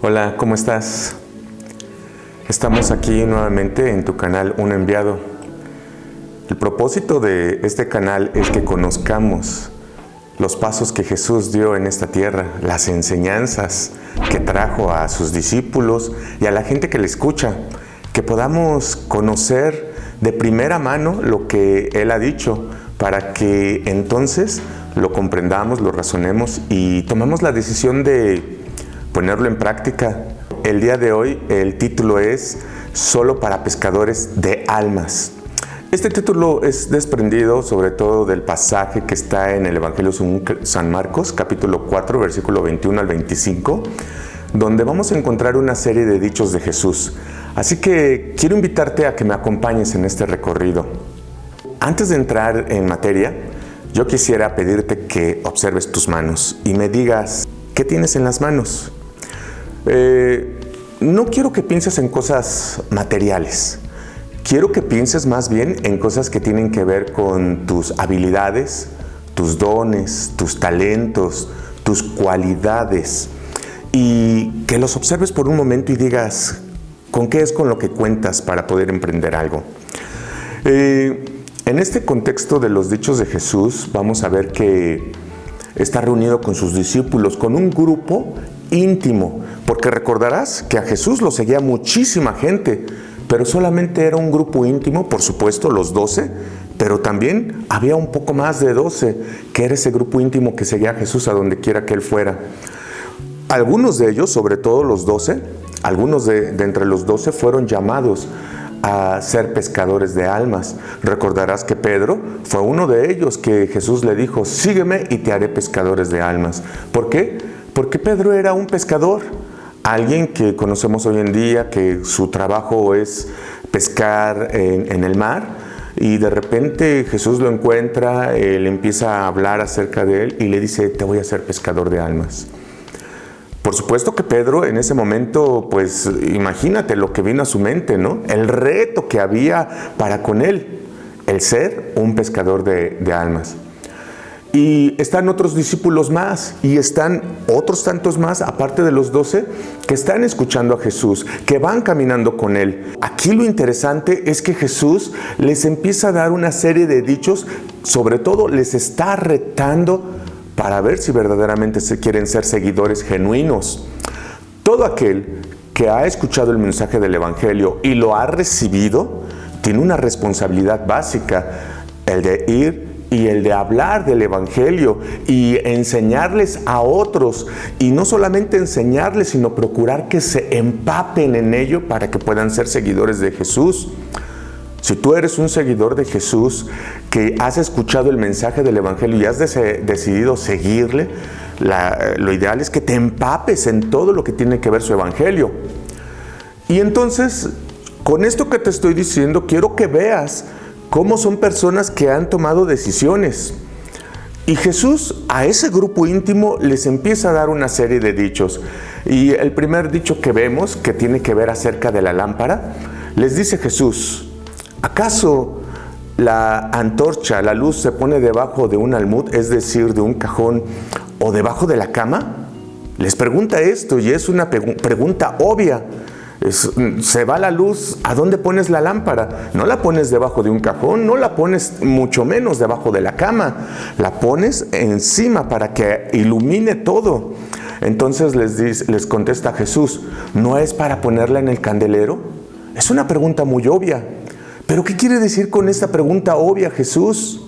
Hola, ¿cómo estás? Estamos aquí nuevamente en tu canal Un Enviado. El propósito de este canal es que conozcamos los pasos que Jesús dio en esta tierra, las enseñanzas que trajo a sus discípulos y a la gente que le escucha, que podamos conocer de primera mano lo que Él ha dicho, para que entonces lo comprendamos, lo razonemos y tomemos la decisión de ponerlo en práctica. El día de hoy el título es Solo para pescadores de almas. Este título es desprendido sobre todo del pasaje que está en el Evangelio según San Marcos, capítulo 4, versículo 21 al 25, donde vamos a encontrar una serie de dichos de Jesús. Así que quiero invitarte a que me acompañes en este recorrido. Antes de entrar en materia, yo quisiera pedirte que observes tus manos y me digas, ¿qué tienes en las manos? No quiero que pienses en cosas materiales. Quiero que pienses más bien en cosas que tienen que ver con tus habilidades, tus dones, tus talentos, tus cualidades. Y que los observes por un momento y digas, ¿con qué es con lo que cuentas para poder emprender algo? En este contexto de los dichos de Jesús, vamos a ver que está reunido con sus discípulos, con un grupo íntimo, porque recordarás que a Jesús lo seguía muchísima gente, pero solamente era un grupo íntimo, por supuesto los 12, pero también había un poco más de 12, que era ese grupo íntimo que seguía a Jesús a donde quiera que Él fuera. Algunos de ellos, sobre todo los 12, algunos de entre los 12 fueron llamados a ser pescadores de almas. Recordarás que Pedro fue uno de ellos que Jesús le dijo, sígueme y te haré pescadores de almas. ¿Por qué? Porque Pedro era un pescador, alguien que conocemos hoy en día, que su trabajo es pescar en el mar, y de repente Jesús lo encuentra, le empieza a hablar acerca de él y le dice, te voy a hacer pescador de almas. Por supuesto que Pedro en ese momento, pues imagínate lo que vino a su mente, ¿no? El reto que había para con él, el ser un pescador de almas. Y están otros discípulos más, y están otros tantos más, aparte de los 12, que están escuchando a Jesús, que van caminando con Él. Aquí lo interesante es que Jesús les empieza a dar una serie de dichos, sobre todo les está retando para ver si verdaderamente se quieren ser seguidores genuinos. Todo aquel que ha escuchado el mensaje del Evangelio y lo ha recibido, tiene una responsabilidad básica, el de ir y el de hablar del Evangelio y enseñarles a otros, y no solamente enseñarles, sino procurar que se empapen en ello para que puedan ser seguidores de Jesús. Si tú eres un seguidor de Jesús, que has escuchado el mensaje del Evangelio y has decidido seguirle, lo ideal es que te empapes en todo lo que tiene que ver su Evangelio. Y entonces, con esto que te estoy diciendo, quiero que veas cómo son personas que han tomado decisiones. Y Jesús a ese grupo íntimo les empieza a dar una serie de dichos. Y el primer dicho que vemos, que tiene que ver acerca de la lámpara, les dice Jesús, ¿acaso la antorcha, la luz se pone debajo de un almud, es decir, de un cajón, o debajo de la cama? Les pregunta esto, y es una pregunta obvia. Se va la luz, ¿a dónde pones la lámpara? No la pones debajo de un cajón, no la pones mucho menos debajo de la cama, la pones encima para que ilumine todo. Entonces les contesta Jesús, ¿no es para ponerla en el candelero? Es una pregunta muy obvia. ¿Pero qué quiere decir con esta pregunta obvia Jesús?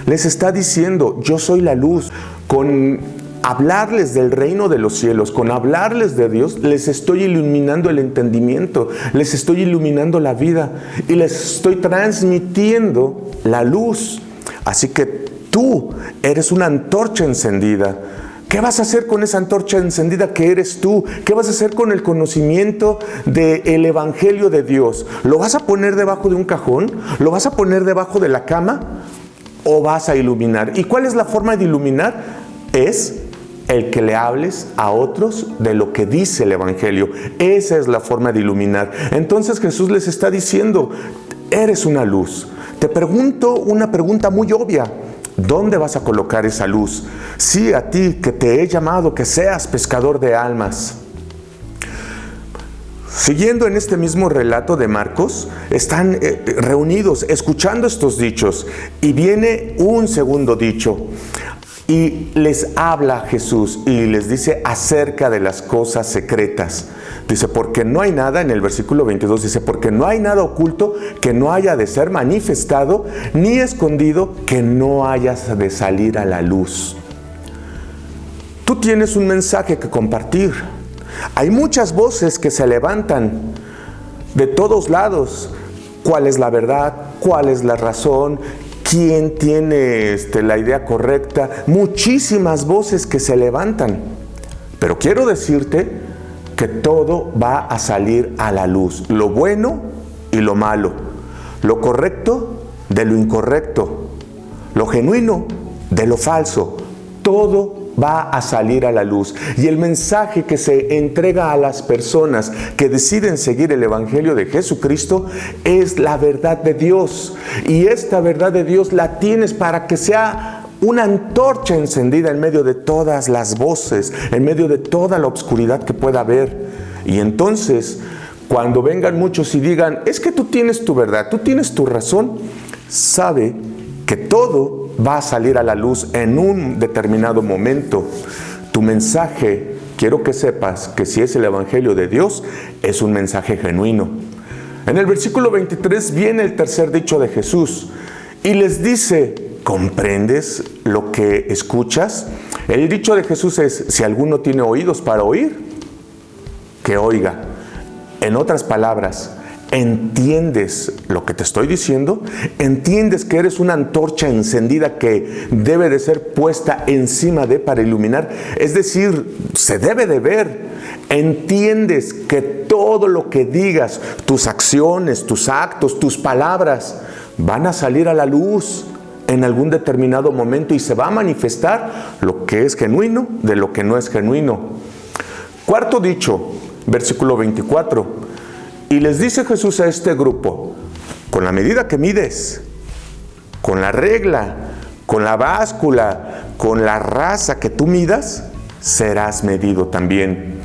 Les está diciendo, yo soy la luz. Con hablarles del reino de los cielos, con hablarles de Dios, les estoy iluminando el entendimiento, les estoy iluminando la vida y les estoy transmitiendo la luz. Así que tú eres una antorcha encendida. ¿Qué vas a hacer con esa antorcha encendida que eres tú? ¿Qué vas a hacer con el conocimiento del Evangelio de Dios? ¿Lo vas a poner debajo de un cajón? ¿Lo vas a poner debajo de la cama? ¿O vas a iluminar? ¿Y cuál es la forma de iluminar? Es el que le hables a otros de lo que dice el Evangelio. Esa es la forma de iluminar. Entonces Jesús les está diciendo, eres una luz. Te pregunto una pregunta muy obvia. ¿dónde vas a colocar esa luz? Sí, a ti que te he llamado que seas pescador de almas. Siguiendo en este mismo relato de Marcos, están reunidos escuchando estos dichos y viene un segundo dicho y les habla Jesús y les dice acerca de las cosas secretas. Dice, porque no hay nada, en el versículo 22 dice, porque no hay nada oculto que no haya de ser manifestado, ni escondido que no haya de salir a la luz. Tú tienes un mensaje que compartir. Hay muchas voces que se levantan de todos lados. ¿Cuál es la verdad? ¿Cuál es la razón? ¿Quién tiene la idea correcta? Muchísimas voces que se levantan. Pero quiero decirte que todo va a salir a la luz. Lo bueno y lo malo. Lo correcto de lo incorrecto. Lo genuino de lo falso. Todo va a salir a la luz. Y el mensaje que se entrega a las personas que deciden seguir el Evangelio de Jesucristo es la verdad de Dios. Y esta verdad de Dios la tienes para que sea una antorcha encendida en medio de todas las voces, en medio de toda la oscuridad que pueda haber. Y entonces, cuando vengan muchos y digan, es que tú tienes tu verdad, tú tienes tu razón, sabe que todo va a salir a la luz en un determinado momento. Tu mensaje, quiero que sepas que si es el Evangelio de Dios, es un mensaje genuino. En el versículo 23 viene el tercer dicho de Jesús y les dice, ¿comprendes lo que escuchas? El dicho de Jesús es, si alguno tiene oídos para oír, que oiga. En otras palabras, ¿entiendes lo que te estoy diciendo? ¿Entiendes que eres una antorcha encendida que debe de ser puesta encima de para iluminar? Es decir, se debe de ver. ¿Entiendes que todo lo que digas, tus acciones, tus actos, tus palabras, van a salir a la luz en algún determinado momento y se va a manifestar lo que es genuino de lo que no es genuino? Cuarto dicho, versículo 24. Y les dice Jesús a este grupo, con la medida que mides, con la regla, con la báscula, con la raza que tú midas, serás medido también.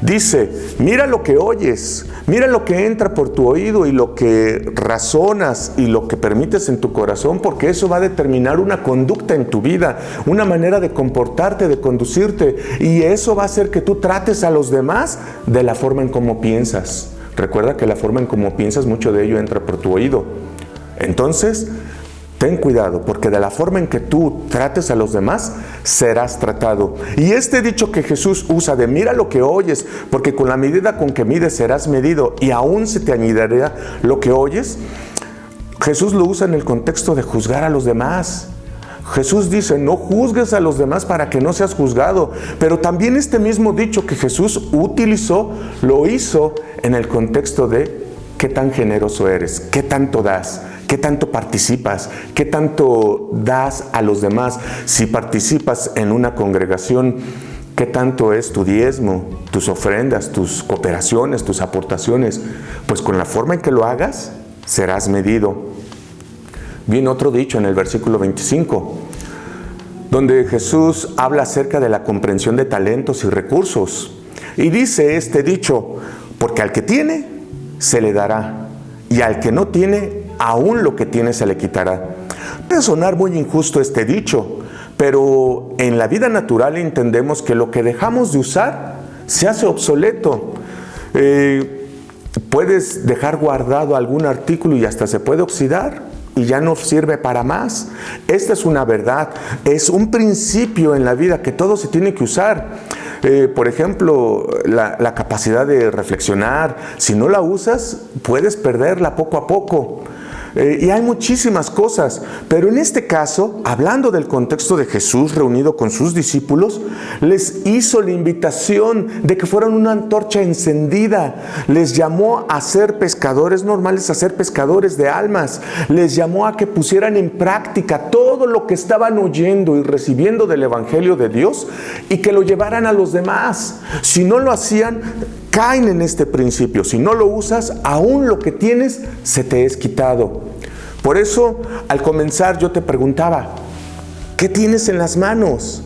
Dice, mira lo que oyes, mira lo que entra por tu oído y lo que razonas y lo que permites en tu corazón, porque eso va a determinar una conducta en tu vida, una manera de comportarte, de conducirte, y eso va a hacer que tú trates a los demás de la forma en cómo piensas. Recuerda que la forma en cómo piensas, mucho de ello entra por tu oído. Entonces, ten cuidado, porque de la forma en que tú trates a los demás, serás tratado. Y este dicho que Jesús usa de mira lo que oyes, porque con la medida con que mides serás medido, y aún se te añadirá lo que oyes, Jesús lo usa en el contexto de juzgar a los demás. Jesús dice, no juzgues a los demás para que no seas juzgado. Pero también este mismo dicho que Jesús utilizó, lo hizo en el contexto de qué tan generoso eres, qué tanto das, qué tanto participas, qué tanto das a los demás. Si participas en una congregación, qué tanto es tu diezmo, tus ofrendas, tus cooperaciones, tus aportaciones. Pues con la forma en que lo hagas, serás medido. Viene otro dicho en el versículo 25, donde Jesús habla acerca de la comprensión de talentos y recursos. Y dice este dicho, porque al que tiene, se le dará, y al que no tiene, aún lo que tiene se le quitará. Puede sonar muy injusto este dicho, pero en la vida natural entendemos que lo que dejamos de usar se hace obsoleto. Puedes dejar guardado algún artículo y hasta se puede oxidar y ya no sirve para más. Esta es una verdad, es un principio en la vida que todo se tiene que usar. Por ejemplo, la capacidad de reflexionar, si no la usas, puedes perderla poco a poco. Y hay muchísimas cosas, pero en este caso, hablando del contexto de Jesús reunido con sus discípulos, les hizo la invitación de que fueran una antorcha encendida. Les llamó a ser pescadores normales, a ser pescadores de almas. Les llamó a que pusieran en práctica todo lo que estaban oyendo y recibiendo del Evangelio de Dios y que lo llevaran a los demás. Si no lo hacían, caen en este principio. Si no lo usas, aún lo que tienes se te es quitado. Por eso, al comenzar yo te preguntaba, ¿Qué tienes en las manos?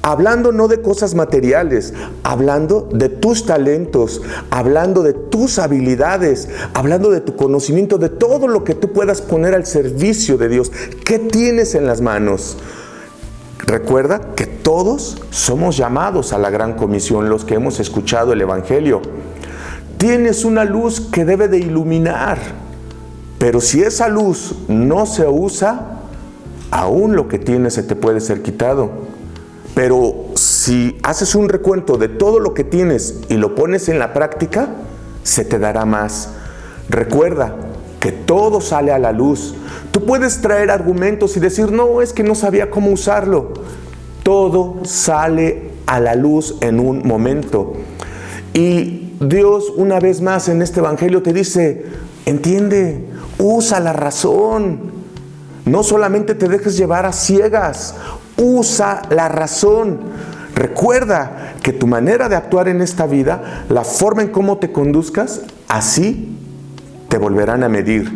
Hablando no de cosas materiales, hablando de tus talentos, hablando de tus habilidades, hablando de tu conocimiento, de todo lo que tú puedas poner al servicio de Dios. ¿Qué tienes en las manos? Recuerda que todos somos llamados a la gran comisión, los que hemos escuchado el Evangelio. Tienes una luz que debe de iluminar, pero si esa luz no se usa, aún lo que tienes se te puede ser quitado. Pero si haces un recuento de todo lo que tienes y lo pones en la práctica, se te dará más. Recuerda que todo sale a la luz. Tú puedes traer argumentos y decir, no, es que no sabía cómo usarlo. Todo sale a la luz en un momento. Y Dios, una vez más en este Evangelio, te dice, entiende, usa la razón. No solamente te dejes llevar a ciegas, usa la razón. Recuerda que tu manera de actuar en esta vida, la forma en cómo te conduzcas, así te volverán a medir.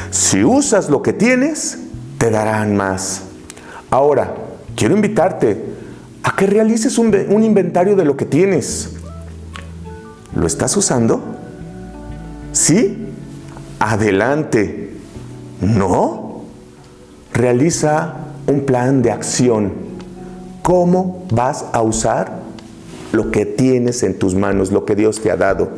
Si usas lo que tienes, te darán más. Ahora, quiero invitarte a que realices un inventario de lo que tienes. ¿Lo estás usando? ¿Sí? Adelante. ¿No? Realiza un plan de acción. ¿Cómo vas a usar lo que tienes en tus manos, lo que Dios te ha dado?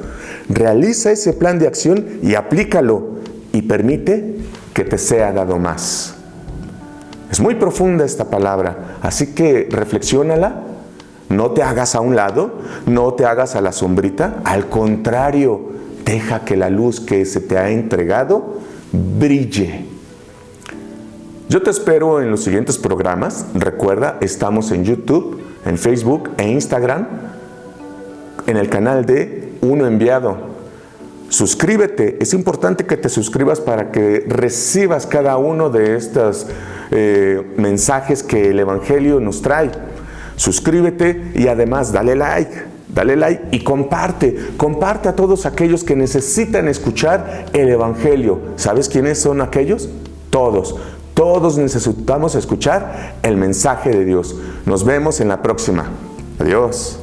Realiza ese plan de acción y aplícalo y permite que te sea dado más. Es muy profunda esta palabra, así que reflexiónala. No te hagas a un lado, no te hagas a la sombrita. Al contrario, deja que la luz que se te ha entregado brille. Yo te espero en los siguientes programas. Recuerda, estamos en YouTube, en Facebook e Instagram, en el canal de Uno Enviado. Suscríbete, es importante que te suscribas para que recibas cada uno de estos mensajes que el Evangelio nos trae. Suscríbete y además dale like y comparte a todos aquellos que necesitan escuchar el Evangelio. ¿Sabes quiénes son aquellos? Todos necesitamos escuchar el mensaje de Dios. Nos vemos en la próxima. Adiós.